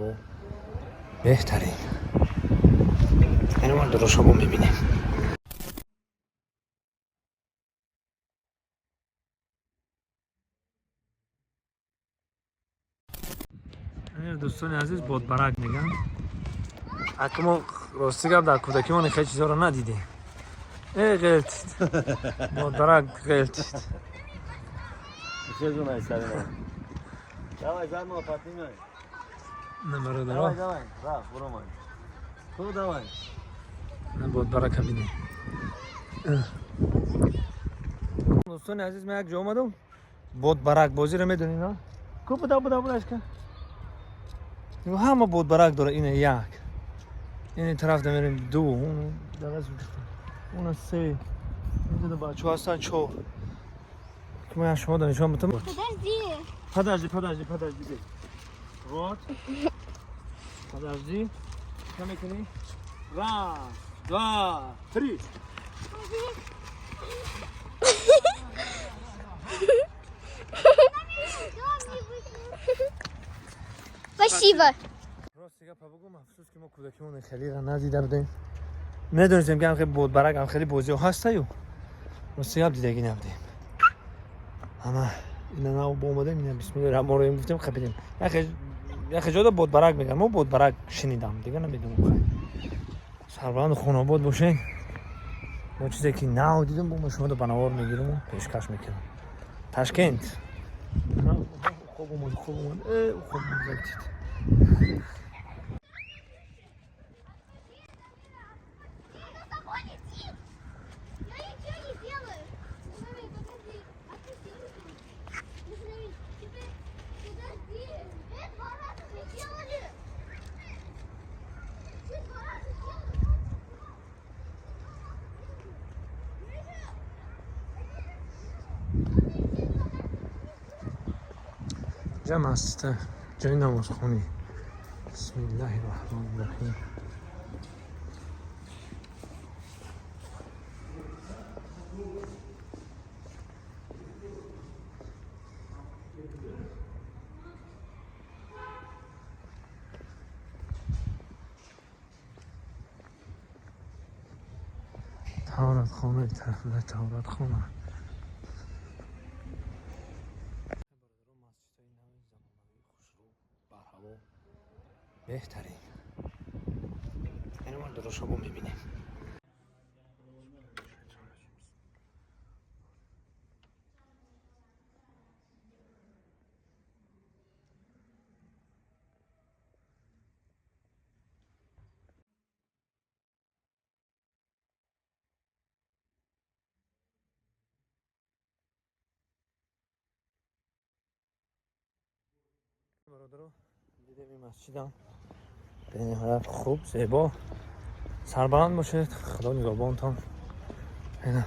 هوا بهترین. اینو ما درست رو میبینیم. دوستان عزیز بادبرک میگن. اگه ما راستی گفت در کودکی ما خیلی چیزا رو ندیدیم. ای غلطید بادبرک غلطید. خیلی زونه سرنا. давай за мной поднимай. نمره давай دارم. راه برو من. تو давай. نه بادبرک ببینیم. دوستان عزیز من یک جا اومدم. بادبرک بازی رو میدونین ها؟ کو بوداش که. میگه همه بادبرک داره اینه یک. این طرف میریم دو اون درست اون سه. اینجا بچه‌ها هستن چهار. که من شما دانشجو بودم. подожди. Вот. Подожди. Что میکنی؟ раз, два, три. Спасибо. راستی گپ بگم افسوس که ما کودکیمون خیلی را ندیده بودیم. ندونستیم که هم خیلی بادبرک هم خیلی بازی هسته یو. راستی گپ دیدگی نبودیم. اما اینا نو با اومدیم اینا بسم الله الرحمن الرحیم گفتیم خبریم. یخ جدا بادبرک میگن. ما بادبرک شنیدم دیگه نمیدونم. سربلند خوناباد باشین. ما چیزی که نو دیدم با شما رو بنوار میگیرم و پیشکش میکنم. تاشکند. خوب اومد. خوب گفتید. جمع است جای نماز خونی. بسم الله الرحمن الرحیم. طهارت خانه طهارت خانه. بهترین. اینو ما درست رو میبینیم. برادرو دیدیم این مسجد هم به نهایت خوب زیبا سربلند باشید. خدا نگهبانتان. اینا